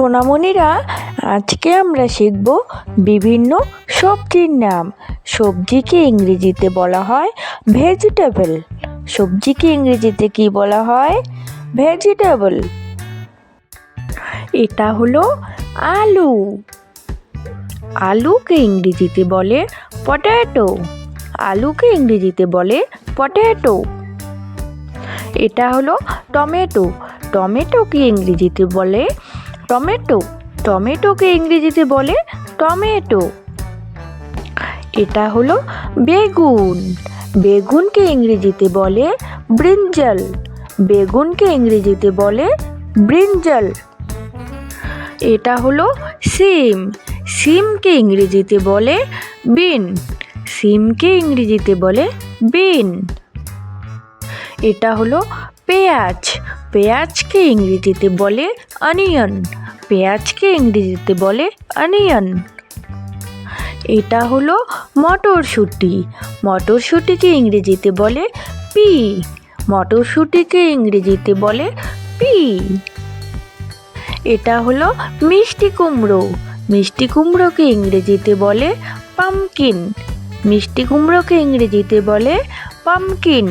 সোনামণিরা, আজকে আমরা শিখব বিভিন্ন সবজির নাম। সবজিকে ইংরেজিতে বলা হয় ভেজিটেবল। সবজিকে ইংরেজিতে কি বলা হয়? ভেজিটেবল। এটা হলো আলু। আলুকে ইংরেজিতে বলে পটেটো। আলুকে ইংরেজিতে বলে পটেটো। এটা হলো টমেটো। টমেটোকে ইংরেজিতে বলে টমেটো। টমেটোকে ইংরেজিতে বলে টমেটো। এটা হলো বেগুন। বেগুনকে ইংরেজিতে বলে ব্রিঞ্জাল। বেগুনকে ইংরেজিতে বলে ব্রিঞ্জাল। এটা হলো সিম। সিমকে ইংরেজিতে বলে বিন। সিমকে ইংরেজিতে বলে বিন। এটা হলো পেঁয়াজ। পেঁয়াজকে ইংরেজিতে বলে অনিয়ন। পেঁয়াজকে ইংরেজিতে বলে অনিয়ন। এটা হলো মটরশুঁটি। মটরশুঁটিকে ইংরেজিতে বলে পি। মটরশুঁটিকে ইংরেজিতে বলে পি। এটা হলো মিষ্টি কুমড়ো। মিষ্টি কুমড়োকে ইংরেজিতে বলে পামকিন। মিষ্টি কুমড়োকে ইংরেজিতে বলে পামকিন।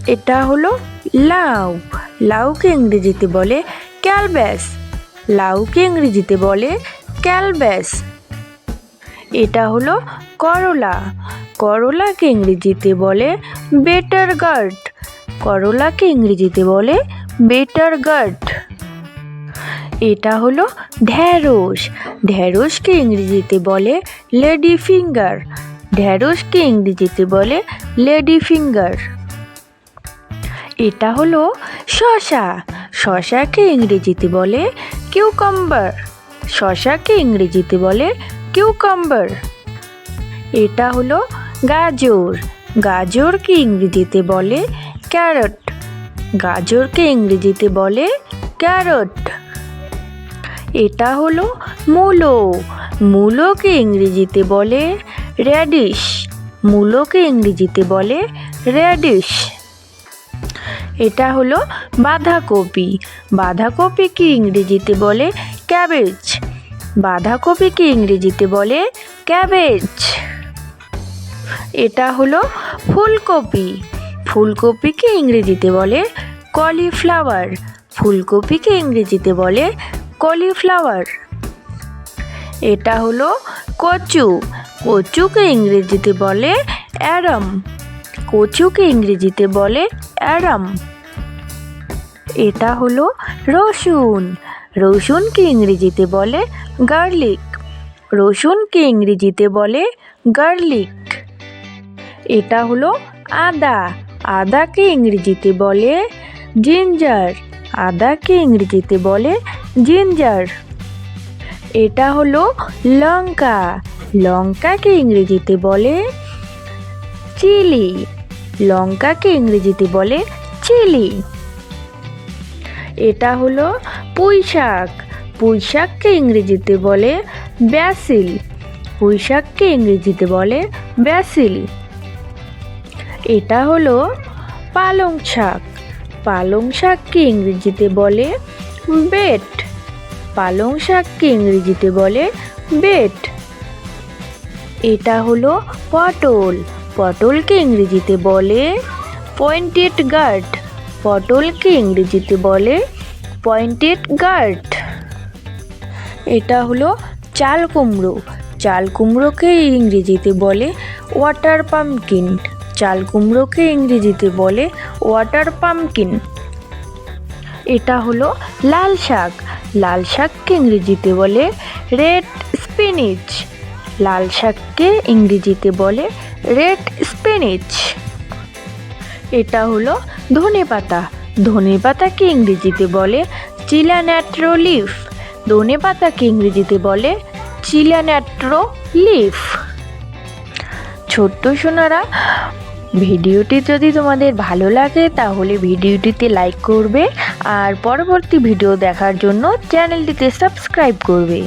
এটা হলো লাউ। লাউকে ইংরেজিতে বলে ক্যালবেস। লাউকে ইংরেজিতে বলে ক্যালবেস। এটা হলো করলা। করলাকে ইংরেজিতে বলে বেটার গার্ড। করলাকে ইংরেজিতে বলে বেটার গার্ড। এটা হলো ঢেঁড়স। ঢেঁড়সকে ইংরেজিতে বলে লেডি ফিঙ্গার। ঢেঁড়সকে ইংরেজিতে বলে লেডি ফিঙ্গার। এটা হলো শসা। শসাকে ইংরেজিতে বলে কিউকাম্বার। শসাকে ইংরেজিতে বলে কিউকাম্বার। এটা হলো গাজর। গাজরকে ইংরেজিতে বলে ক্যারট। গাজরকে ইংরেজিতে বলে ক্যারট। এটা হলো মূলো। মূলোকে ইংরেজিতে বলে রেডিশ। মূলোকে ইংরেজিতে বলে রেডিশ। এটা হলো বাঁধাকপি। বাঁধাকপিকে ইংরেজিতে বলে ক্যাবেজ। বাঁধাকপিকে ইংরেজিতে বলে ক্যাবেজ। এটা হলো ফুলকপি। ফুলকপিকে ইংরেজিতে বলে কলিফ্লাওয়ার। ফুলকপিকে ইংরেজিতে বলে কলিফ্লাওয়ার। এটা হলো কচু। কচুকে ইংরেজিতে বলে অ্যারাম। কচুকে ইংরেজিতে বলে অ্যারাম। এটা হলো রসুন। রসুনকে ইংরেজিতে বলে গার্লিক। রসুনকে ইংরেজিতে বলে গার্লিক। এটা হলো আদা। আদাকে ইংরেজিতে বলে জিঞ্জার। আদাকে ইংরেজিতে বলে জিঞ্জার। এটা হলো লঙ্কা। লঙ্কাকে ইংরেজিতে বলে চিলি। লঙ্কাকে ইংরেজিতে বলে চিলি। এটা হলো পুঁই শাক। পুঁই শাককে ইংরেজিতে বলে ব্যাসিল। পুঁই শাককে ইংরেজিতে বলে ব্যাসিল। এটা হলো পালং শাক। পালং শাককে ইংরেজিতে বলে বেট। পালং শাককে ইংরেজিতে বলে বেট। এটা হলো পটল। পটলকে ইংরেজিতে বলে পয়েন্টেড গার্ড। পটলকে ইংরেজিতে বলে পয়েন্টেড গার্ড। এটা হলো চাল কুমড়ো। চাল কুমড়োকে ইংরেজিতে বলে ওয়াটার পাম্পকিন। চাল কুমড়োকে ইংরেজিতে বলে ওয়াটার পাম্পকিন। এটা হলো লাল শাক। লাল শাককে ইংরেজিতে বলে রেড স্পিনিচ। লাল শাককে ইংরেজিতে বলে রেড স্পিনিচ। এটা হলো ধনেপাতা। ধনেপাতাকে ইংরেজিতে বলে চিলান্যাট্রো লিফ। ধনেপাতাকে ইংরেজিতে বলে চিলান্যাট্রো লিফ। ছোট্ট সোনারা, ভিডিওটি যদি তোমাদের ভালো লাগে তাহলে ভিডিওটিতে লাইক করবে আর পরবর্তী ভিডিও দেখার জন্য চ্যানেলটিতে সাবস্ক্রাইব করবে।